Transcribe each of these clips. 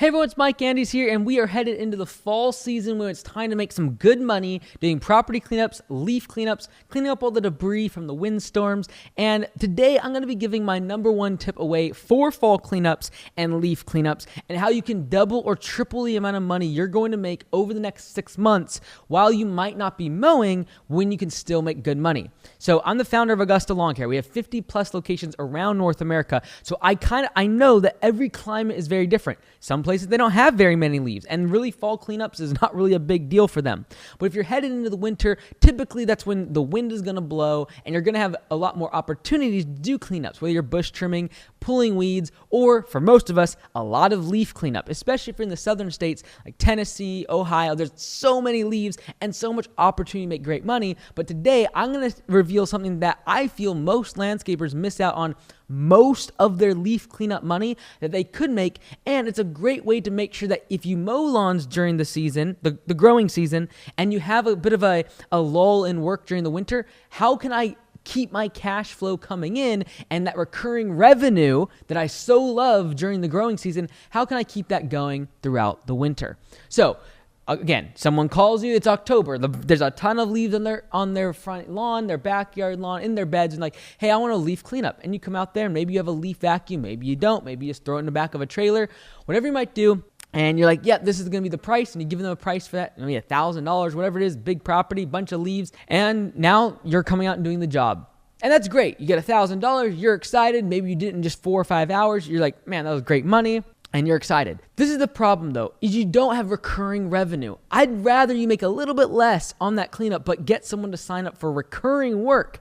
Hey everyone, it's Mike Andes here, and we are headed into the fall season where it's time to make some good money doing property cleanups, leaf cleanups, cleaning up all the debris from the windstorms. And today I'm going to be giving my number one tip away for fall cleanups and leaf cleanups and how you can double or triple the amount of money you're going to make over the next 6 months while you might not be mowing when you can still make good money. So I'm the founder of Augusta Lawn Care. We have 50 plus locations around North America. So I know that every climate is very different. Some places they don't have very many leaves, and really fall cleanups is not really a big deal for them. But if you're headed into the winter, typically that's when the wind is going to blow and you're going to have a lot more opportunities to do cleanups, whether you're bush trimming, pulling weeds, or for most of us, a lot of leaf cleanup, especially if you're in the southern states like Tennessee, Ohio. There's so many leaves and so much opportunity to make great money. But today I'm going to reveal something that I feel most landscapers miss out on most of their leaf cleanup money that they could make, and it's a great way to make sure that if you mow lawns during the season, the growing season, and you have a bit of a lull in work during the winter, how can I keep my cash flow coming in and that recurring revenue that I so love during the growing season, how can I keep that going throughout the winter? So again, someone calls you, it's October, there's a ton of leaves on their front lawn, their backyard lawn, in their beds, and like, hey, I want a leaf cleanup. And you come out there and maybe you have a leaf vacuum, maybe you don't, maybe you just throw it in the back of a trailer, whatever you might do. And you're like, yeah, this is going to be the price. And you give them a price for that, maybe $1,000, whatever it is, big property, bunch of leaves. And now you're coming out and doing the job. And that's great. You get $1,000. You're excited. Maybe you did it in just 4 or 5 hours. You're like, man, that was great money. And you're excited. This is the problem though, is you don't have recurring revenue. I'd rather you make a little bit less on that cleanup, but get someone to sign up for recurring work.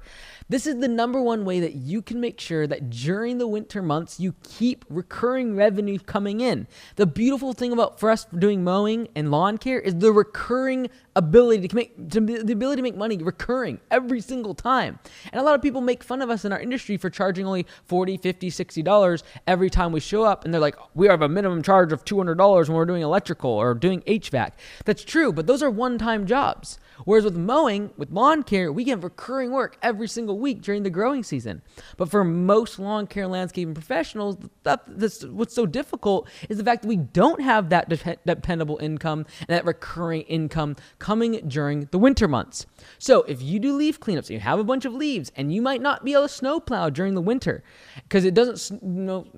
This is the number one way that you can make sure that during the winter months, you keep recurring revenue coming in. The beautiful thing about for us doing mowing and lawn care is the recurring ability to make money recurring every single time. And a lot of people make fun of us in our industry for charging only $40, $50, $60 every time we show up. And they're like, we have a minimum charge of $200 when we're doing electrical or doing HVAC. That's true, but those are one-time jobs. Whereas with mowing, with lawn care, we get recurring work every single week during the growing season. But for most lawn care and landscaping professionals, that's what's so difficult is the fact that we don't have that dependable income and that recurring income coming during the winter months. So if you do leaf cleanups, you have a bunch of leaves, and you might not be able to snow plow during the winter because it doesn't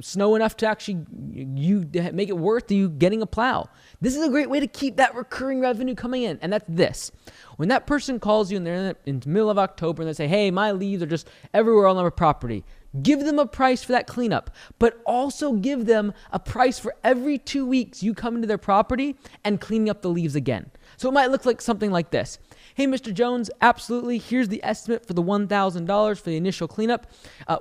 snow enough to actually you make it worth you getting a plow. This is a great way to keep that recurring revenue coming in, and that's this. When that person calls you and they're in the middle of October and they say, hey, my leaves are just everywhere on our property, give them a price for that cleanup, but also give them a price for every 2 weeks you come into their property and cleaning up the leaves again. So it might look like something like this. Hey, Mr. Jones, absolutely. Here's the estimate for the $1,000 for the initial cleanup.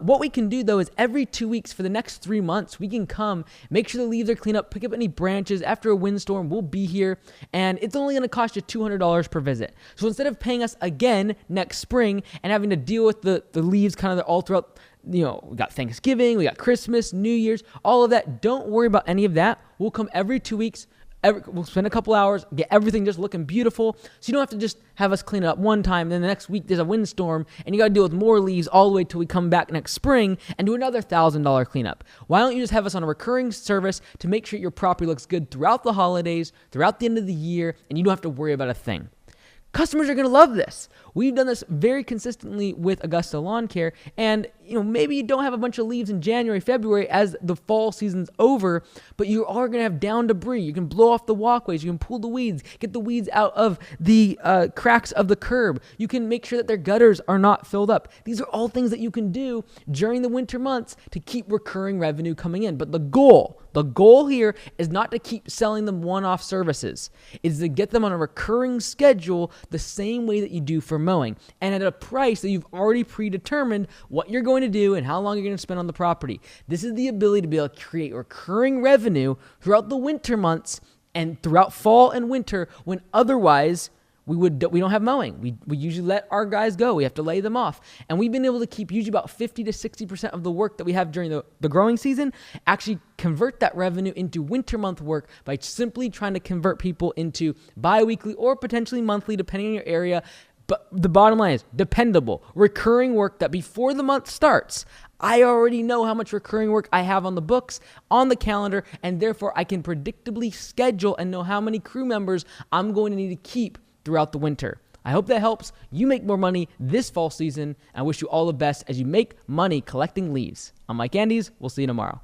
What we can do, though, is every 2 weeks for the next 3 months, we can come, make sure the leaves are cleaned up, pick up any branches. After a windstorm, we'll be here, and it's only going to cost you $200 per visit. So instead of paying us again next spring and having to deal with the leaves kind of all throughout, we got Thanksgiving, we got Christmas, New Year's, all of that. Don't worry about any of that. We'll come every 2 weeks. We'll spend a couple hours, get everything just looking beautiful, so you don't have to just have us clean it up one time, then the next week there's a windstorm, and you got to deal with more leaves all the way till we come back next spring and do another $1,000 cleanup. Why don't you just have us on a recurring service to make sure your property looks good throughout the holidays, throughout the end of the year, and you don't have to worry about a thing? Customers are going to love this. We've done this very consistently with Augusta Lawn Care, and maybe you don't have a bunch of leaves in January, February as the fall season's over, but you are going to have down debris. You can blow off the walkways, you can pull the weeds, get the weeds out of the cracks of the curb. You can make sure that their gutters are not filled up. These are all things that you can do during the winter months to keep recurring revenue coming in. But the goal here is not to keep selling them one-off services. It's to get them on a recurring schedule the same way that you do for mowing, and at a price that you've already predetermined what you're going to do and how long you're going to spend on the property. This is the ability to be able to create recurring revenue throughout the winter months and throughout fall and winter when otherwise we don't have mowing. We usually let our guys go. We have to lay them off. And we've been able to keep usually about 50 to 60% of the work that we have during the growing season, actually convert that revenue into winter month work by simply trying to convert people into bi-weekly or potentially monthly, depending on your area. But the bottom line is dependable, recurring work that before the month starts, I already know how much recurring work I have on the books, on the calendar, and therefore I can predictably schedule and know how many crew members I'm going to need to keep throughout the winter. I hope that helps you make more money this fall season. I wish you all the best as you make money collecting leaves. I'm Mike Andes. We'll see you tomorrow.